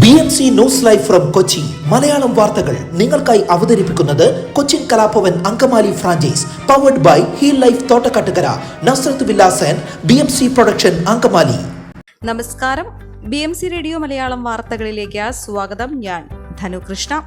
BMC news live from Kochi Malayalam വാർത്തകൾ നിങ്ങൾക്കായി അവതരിപ്പിക്കുന്നത് Cochin Kalabhavan Angamaly franchise powered by Heal Life Thottakattukara Nazareth villas and BMC production Angamaly. നമസ്കാരം, BMC radio Malayalam വാർത്തകളിലേക്ക് സ്വാഗതം. ഞാൻ ധനുകൃഷ്ണ.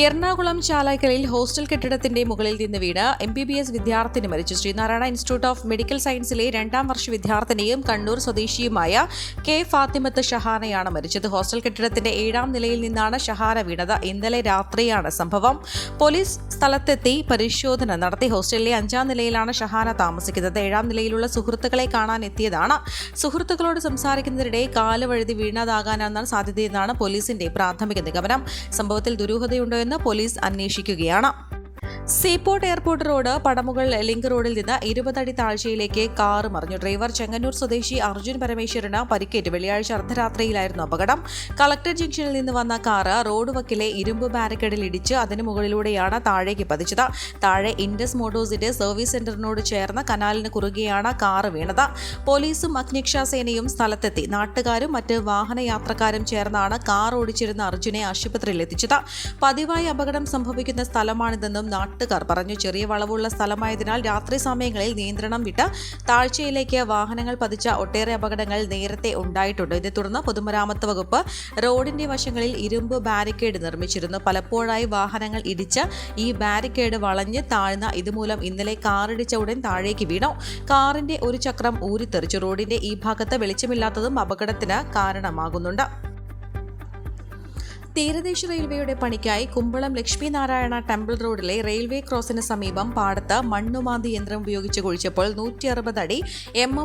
എറണാകുളം ചാലായ്ക്കലിൽ ഹോസ്റ്റൽ കെട്ടിടത്തിന്റെ മുകളിൽ നിന്ന് വീണ് MBBS വിദ്യാർത്ഥിനി മരിച്ചു. Sreenarayana institute of medical സയൻസിലെ 2ാം Varsha വിദ്യാർത്ഥിനിയും Kannur സ്വദേശിയുമായ K Fathimath ഷഹാനയാണ് മരിച്ചത്. ഹോസ്റ്റൽ കെട്ടിടത്തിന്റെ 7ാം നിലയിൽ നിന്നാണ് ഷഹാന വീണത്. ഇന്നലെ രാത്രിയാണ് സംഭവം. പോലീസ് സ്ഥലത്തെത്തി പരിശോധന നടത്തി. ഹോസ്റ്റലിലെ 5ാം നിലയിലാണ് ഷഹാന താമസിക്കുന്നത്. 7ാം നിലയിലുള്ള സുഹൃത്തുക്കളെ കാണാൻ എത്തിയതാണ്. സുഹൃത്തുക്കളോട് സംസാരിക്കുന്നതിനിടെ കാല് വഴുതി വീണതാകാനാണ് സാധ്യതയെന്നാണ് പോലീസിന്റെ പ്രാഥമിക നിഗമനം. സംഭവത്തിൽ ദുരൂഹതയുണ്ടോ എന്ന് പോലീസ് അന്വേഷിക്കുകയാണ്. Seaport airport road Padamugal link റോഡിൽ നിന്ന് 20 അടി താഴ്ചയിലേക്ക് കാറ് മറിഞ്ഞു. ഡ്രൈവർ ചെങ്ങന്നൂർ സ്വദേശി അർജുൻ പരമേശ്വരന് പരിക്കേറ്റ്. വെള്ളിയാഴ്ച അർദ്ധരാത്രിയിലായിരുന്നു അപകടം. കളക്ടർ ജംഗ്ഷനിൽ നിന്ന് വന്ന കാറ് റോഡ് വക്കിലെ ഇരുമ്പ് ബാരിക്കേഡിൽ ഇടിച്ച് അതിന് മുകളിലൂടെയാണ് താഴേക്ക് പതിച്ചത്. താഴെ ഇൻഡസ് മോട്ടോഴ്സിന്റെ സർവീസ് സെന്ററിനോട് ചേർന്ന കനാലിന് കുറുകെയാണ് കാറ് വീണത്. പോലീസും അഗ്നിരക്ഷാസേനയും സ്ഥലത്തെത്തി. നാട്ടുകാരും മറ്റ് വാഹനയാത്രക്കാരും ചേർന്നാണ് കാർ ഓടിച്ചിരുന്ന അർജുനെ ആശുപത്രിയിൽ എത്തിച്ചത്. പതിവായി അപകടം സംഭവിക്കുന്ന സ്ഥലമാണിതെന്നും നാട്ടുകാർ പറഞ്ഞു. ചെറിയ വളവുള്ള സ്ഥലമായതിനാൽ രാത്രി സമയങ്ങളിൽ നിയന്ത്രണം വിട്ട് താഴ്ചയിലേക്ക് വാഹനങ്ങൾ പതിച്ച ഒട്ടേറെ അപകടങ്ങൾ നേരത്തെ ഉണ്ടായിട്ടുണ്ട്. ഇതേ തുടർന്ന് പൊതുമരാമത്ത് വകുപ്പ് റോഡിന്റെ വശങ്ങളിൽ ഇരുമ്പ് ബാരിക്കേഡ് നിർമ്മിച്ചിരുന്നു. പലപ്പോഴായി വാഹനങ്ങൾ ഇടിച്ച് ഈ ബാരിക്കേഡ് വളഞ്ഞ് താഴ്ന്ന ഇതുമൂലം ഇന്നലെ കാറിടിച്ച ഉടൻ താഴേക്ക് വീണു. കാറിന്റെ ഒരു ചക്രം ഊരിത്തെറിച്ചു. റോഡിന്റെ ഈ ഭാഗത്ത് വെളിച്ചമില്ലാത്തതും അപകടത്തിന് കാരണമാകുന്നുണ്ട്. തീരദേശ റെയിൽവേയുടെ പണിക്കായി കുമ്പളം ലക്ഷ്മിനാരായണ ടെമ്പിൾ റോഡിലെ റെയിൽവേ ക്രോസിന് സമീപം പാടത്ത് മണ്ണുമാന്തി യന്ത്രം ഉപയോഗിച്ച് കുഴിച്ചപ്പോൾ 160 അടി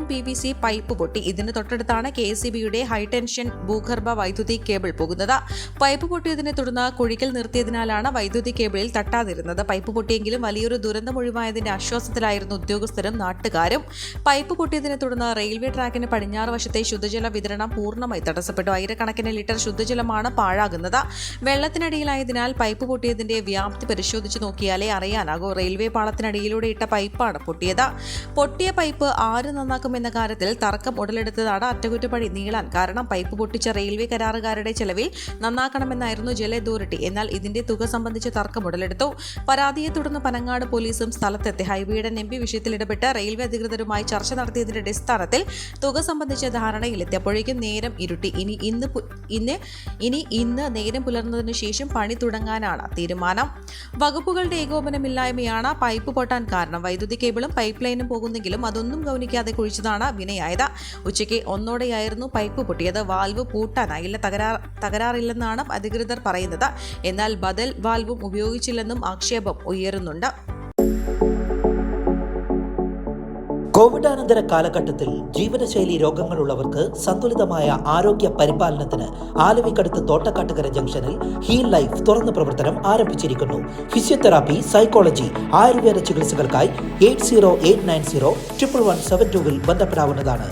PVC പൈപ്പ് പൊട്ടി. ഇതിന് തൊട്ടടുത്താണ് KSEBയുടെ ഹൈടെൻഷൻ ഭൂഗർഭ വൈദ്യുതി കേബിൾ പോകുന്നത്. പൈപ്പ് പൊട്ടിയതിനെ തുടർന്ന് കുഴിക്കൽ നിർത്തിയതിനാലാണ് വൈദ്യുതി കേബിളിൽ തട്ടാതിരുന്നത്. പൈപ്പ് പൊട്ടിയെങ്കിലും വലിയൊരു ദുരന്തം ഒഴിവായതിന്റെ ആശ്വാസത്തിലായിരുന്നു ഉദ്യോഗസ്ഥരും നാട്ടുകാരും. പൈപ്പ് പൊട്ടിയതിനെ തുടർന്ന് റെയിൽവേ ട്രാക്കിന് പടിഞ്ഞാറ് വശത്തെ ശുദ്ധജല വിതരണം പൂർണ്ണമായി തടസ്സപ്പെട്ടു. ആയിരക്കണക്കിന് ലിറ്റർ ശുദ്ധജലമാണ് പാഴാകുന്നത്. വെള്ളത്തിനടിയിലായതിനാൽ പൈപ്പ് പൊട്ടിയതിന്റെ വ്യാപ്തി പരിശോധിച്ച് നോക്കിയാലേ അറിയാനാകൂ. റെയിൽവേ പാളത്തിനടിയിലൂടെ ഇട്ട പൈപ്പാണ് പൊട്ടിയത്. പൊട്ടിയ പൈപ്പ് ആര് നന്നാക്കുമെന്ന കാര്യത്തിൽ തർക്കം ഉടലെടുത്തതാണ് അറ്റകുറ്റപ്പണി നീളാൻ കാരണം. പൈപ്പ് പൊട്ടിച്ച റെയിൽവേ കരാറുകാരുടെ ചെലവിൽ നന്നാക്കണമെന്നായിരുന്നു ജല അതോറിറ്റി. എന്നാൽ ഇതിന്റെ തുക സംബന്ധിച്ച് തർക്കം ഉടലെടുത്തു. പരാതിയെ തുടർന്ന് പനങ്ങാട് പോലീസും സ്ഥലത്തെത്തി. ഹൈബിയുടെ MP വിഷയത്തിൽ ഇടപെട്ട് റെയിൽവേ അധികൃതരുമായി ചർച്ച നടത്തിയതിന്റെ അടിസ്ഥാനത്തിൽ തുക സംബന്ധിച്ച ധാരണയിലെത്തി. അപ്പോഴേക്കും നേരം ഇരുട്ടി. ഇന്ന് നേരം പുലർന്നതിനു ശേഷം പണി തുടങ്ങാനാണ് തീരുമാനം. വകുപ്പുകളുടെ ഏകോപനമില്ലായ്മയാണ് പൈപ്പ് പൊട്ടാൻ കാരണം. വൈദ്യുതി കേബിളും പൈപ്പ് ലൈനും പോകുന്നെങ്കിലും അതൊന്നും ഗൗനിക്കാതെ കുഴിച്ചതാണ് വിനയായത്. ഉച്ചയ്ക്ക് 1:00 പൈപ്പ് പൊട്ടിയത്. വാൽവ് പൂട്ടാനായില്ല. തകരാറില്ലെന്നാണ് അധികൃതർ പറയുന്നത്. എന്നാൽ ബദൽ വാൽവും ഉപയോഗിച്ചില്ലെന്നും ആക്ഷേപം ഉയരുന്നുണ്ട്. കോവിഡാനന്തര കാലഘട്ടത്തിൽ ജീവിതശൈലി രോഗങ്ങളുള്ളവർക്ക് സന്തുലിതമായ ആരോഗ്യ പരിപാലനത്തിന് ആലവിക്കടുത്ത് തോട്ടക്കാട്ടുകര ജംഗ്ഷനിൽ ഹീൽ ലൈഫ് തുറന്ന പ്രവർത്തനം ആരംഭിച്ചിരിക്കുന്നു. ഫിസിയോതെറാപ്പി, സൈക്കോളജി, ആയുർവേദ ചികിത്സകൾക്കായി 8089011772 ബന്ധപ്പെടാവുന്നതാണ്.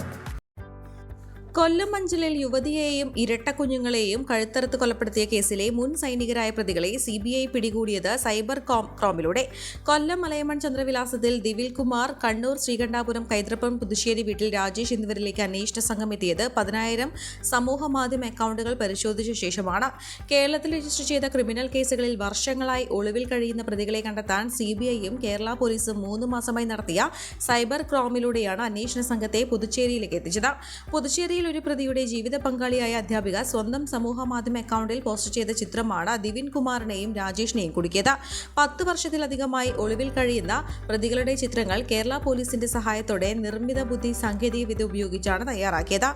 കൊല്ലം മഞ്ചലിൽ യുവതിയെയും ഇരട്ടക്കുഞ്ഞുങ്ങളെയും കഴുത്തറുത്ത് കൊലപ്പെടുത്തിയ കേസിലെ മുൻ സൈനികരായ പ്രതികളെ CBI പിടികൂടിയത് സൈബർ ക്രൈമിലൂടെ. കൊല്ലം മലയമൺ ചന്ദ്രവിലാസത്തിൽ ദിവിൽ കുമാർ, കണ്ണൂർ ശ്രീകണ്ഠാപുരം കൈതൃപ്പം പുതുശ്ശേരി വീട്ടിൽ രാജേഷ് എന്നിവരിലേക്ക് അന്വേഷണ സംഘം എത്തിയത് 10,000 സമൂഹ മാധ്യമ അക്കൗണ്ടുകൾ പരിശോധിച്ച ശേഷമാണ്. കേരളത്തിൽ രജിസ്റ്റർ ചെയ്ത ക്രിമിനൽ കേസുകളിൽ വർഷങ്ങളായി ഒളിവിൽ കഴിയുന്ന പ്രതികളെ കണ്ടെത്താൻ CBIയും കേരള പോലീസും 3 മാസമായി നടത്തിയ സൈബർ ക്രൈമിലൂടെയാണ് അന്വേഷണ സംഘത്തെ പുതുച്ചേരിയിലേക്ക് എത്തിച്ചത്. പുതുച്ചേരിയിൽ ഒരു പ്രതിയുടെ ജീവിത പങ്കാളിയായ അധ്യാപിക സ്വന്തം സമൂഹ മാധ്യമ അക്കൗണ്ടിൽ പോസ്റ്റ് ചെയ്ത ചിത്രമാണ് ദിവിൻ കുമാറിനെയും രാജേഷിനെയും കുടുക്കിയത്. 10 വർഷത്തിലധികമായി ഒളിവിൽ കഴിയുന്ന പ്രതികളുടെ ചിത്രങ്ങൾ കേരള പോലീസിന്റെ സഹായത്തോടെ നിർമ്മിത ബുദ്ധി സാങ്കേതികവിദ്യ ഉപയോഗിച്ചാണ് തയ്യാറാക്കിയത്.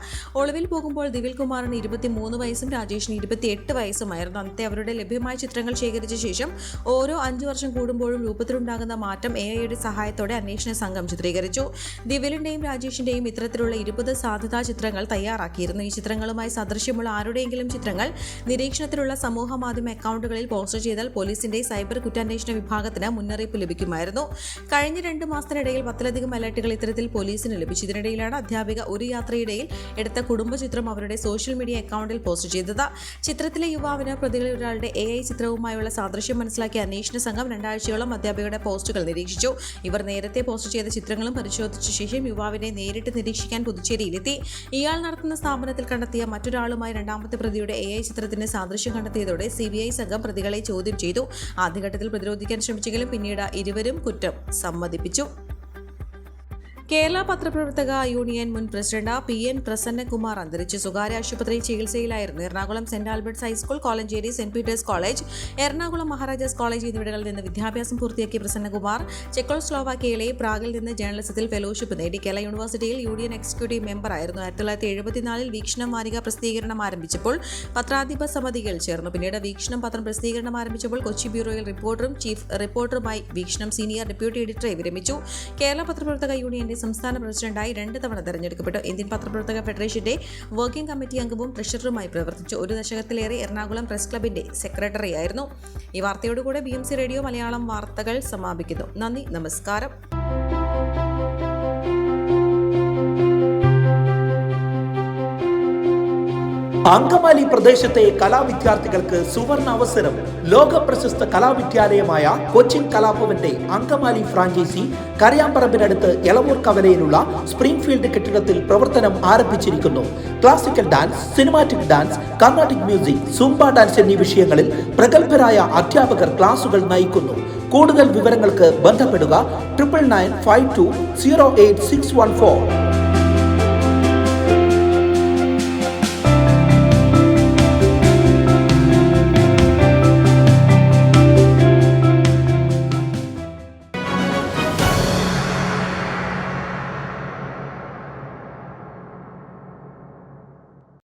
ഒളിവിൽ പോകുമ്പോൾ ദിവിൽ കുമാറിന് 23 വയസ്സും രാജേഷിന് 28 വയസ്സുമായിരുന്നു. അന്നത്തെ അവരുടെ ലഭ്യമായ ചിത്രങ്ങൾ ശേഖരിച്ച ശേഷം ഓരോ 5 വർഷം കൂടുമ്പോഴും രൂപത്തിലുണ്ടാകുന്ന മാറ്റം AIയുടെ സഹായത്തോടെ അന്വേഷണ സംഘം ചിത്രീകരിച്ചു. ദിവിലിന്റെയും രാജേഷിന്റെയും ഇത്തരത്തിലുള്ള 20 സാധ്യതാ ചിത്രങ്ങൾ തയ്യാറാക്കിയിരുന്നു. ഈ ചിത്രങ്ങളുമായി സദൃശ്യമുള്ള ആരുടെയെങ്കിലും ചിത്രങ്ങൾ നിരീക്ഷണത്തിലുള്ള സമൂഹ മാധ്യമ അക്കൗണ്ടുകളിൽ പോസ്റ്റ് ചെയ്താൽ പോലീസിന്റെ സൈബർ കുറ്റാന്വേഷണ വിഭാഗത്തിന് മുന്നറിയിപ്പ് ലഭിക്കുമായിരുന്നു. കഴിഞ്ഞ 2 മാസത്തിനിടയിൽ 10ലധികം അലർട്ടുകൾ ഇത്തരത്തിൽ പോലീസിന് ലഭിച്ചു. ഇതിനിടയിലാണ് അധ്യാപിക ഒരു യാത്രയിടയിൽ എടുത്ത കുടുംബചിത്രം അവരുടെ സോഷ്യൽ മീഡിയ അക്കൗണ്ടിൽ പോസ്റ്റ് ചെയ്തത്. ചിത്രത്തിലെ യുവാവിന് പ്രതികളിൽ ഒരാളുടെ AI ചിത്രവുമായുള്ള സാദൃശ്യം മനസ്സിലാക്കിയ അന്വേഷണ സംഘം 2 ആഴ്ചയോളം അധ്യാപികയുടെ പോസ്റ്റുകൾ നിരീക്ഷിച്ചു. ഇവർ നേരത്തെ പോസ്റ്റ് ചെയ്ത ചിത്രങ്ങളും പരിശോധിച്ച ശേഷം യുവാവിനെ നേരിട്ട് നിരീക്ഷിക്കാൻ പുതുച്ചേരിയിലെത്തി. ഇയാൾ നടത്തുന്ന സ്ഥാപനത്തിൽ കണ്ടെത്തിയ മറ്റൊരാളുമായി രണ്ടാമത്തെ പ്രതിയുടെ AI ചിത്രത്തിന്റെ സാദൃശ്യം കണ്ടെത്തിയതോടെ CBI സംഘം പ്രതികളെ ചോദ്യം ചെയ്തു. ആദ്യഘട്ടത്തിൽ പ്രതിരോധിക്കാൻ ശ്രമിച്ചെങ്കിലും പിന്നീട് ഇരുവരും കുറ്റം സമ്മതിപ്പിച്ചു. കേരള പത്രപ്രവർത്തക യൂണിയൻ മുൻ പ്രസിഡന്റ് PN പ്രസന്നകുമാർ അന്തരിച്ചു. സ്വകാര്യ ആശുപത്രിയിൽ ചികിത്സയിലായിരുന്നു. Ernakulam saint Albert's high school, Kolenchery saint Peter's college, Ernakulam Maharaja's college എന്നിവിടങ്ങളിൽ നിന്ന് വിദ്യാഭ്യാസം പൂർത്തിയാക്കിയ പ്രസന്നകുമാർ ചെക്കോസ്ലോവാക്യയിലെ പ്രാഗിൽ നിന്ന് ജേർണലിസത്തിൽ ഫെലോഷിപ്പ് നേടി. കേരള യൂണിവേഴ്സിറ്റിയിൽ യൂണിയൻ എക്സിക്യൂട്ടീവ് മെമ്പറായിരുന്നു. 1974 വീക്ഷണം വാരിക പ്രസിദ്ധീകരണം ആരംഭിച്ചപ്പോൾ പത്രാധിപ സമിതിയിൽ ചേർന്നു. പിന്നീട് വീക്ഷണം പത്രം പ്രസിദ്ധീകരണം ആരംഭിച്ചപ്പോൾ കൊച്ചി ബ്യൂറോയിൽ റിപ്പോർട്ടറും ചീഫ് റിപ്പോർട്ടറുമായി വീക്ഷണം സീനിയർ ഡെപ്യൂട്ടി എഡിറ്ററെ വിരമിച്ചു. കേരള പത്രപ്രവർത്തക യൂണിയന്റെ സംസ്ഥാന പ്രസിഡന്റായി 2 തവണ തെരഞ്ഞെടുക്കപ്പെട്ടു. ഇന്ത്യൻ പത്രപ്രവർത്തക ഫെഡറേഷന്റെ വർക്കിംഗ് കമ്മിറ്റി അംഗവും ട്രഷററുമായി പ്രവർത്തിച്ചു. 1 ദശകത്തിലേറെ എറണാകുളം പ്രസ് ക്ലബിന്റെ സെക്രട്ടറിയായിരുന്നു. ഈ വാർത്തയോടുകൂടെ BMC റേഡിയോ മലയാളം വാർത്തകൾ സമാപിക്കുന്നു. നന്ദി, നമസ്കാരം. അങ്കമാലി പ്രദേശത്തെ കലാവിദ്യാർത്ഥികൾക്ക് സുവർണ അവസരം. ലോക പ്രശസ്ത കലാവിദ്യാലയമായ കൊച്ചിൻ കലാഭവന്റെ അങ്കമാലി ഫ്രാഞ്ചൈസി കരയാമ്പറമ്പിനടുത്ത് എളവൂർ കവലയിലുള്ള സ്പ്രിംഗ്ഫീൽഡ് കെട്ടിടത്തിൽ പ്രവർത്തനം ആരംഭിച്ചിരിക്കുന്നു. Classical dance, cinematic dance, Carnatic music, Zumba dance എന്നീ വിഷയങ്ങളിൽ പ്രഗത്ഭരായ അധ്യാപകർ ക്ലാസുകൾ നയിക്കുന്നു. കൂടുതൽ വിവരങ്ങൾക്ക് ബന്ധപ്പെടുക 9995208614.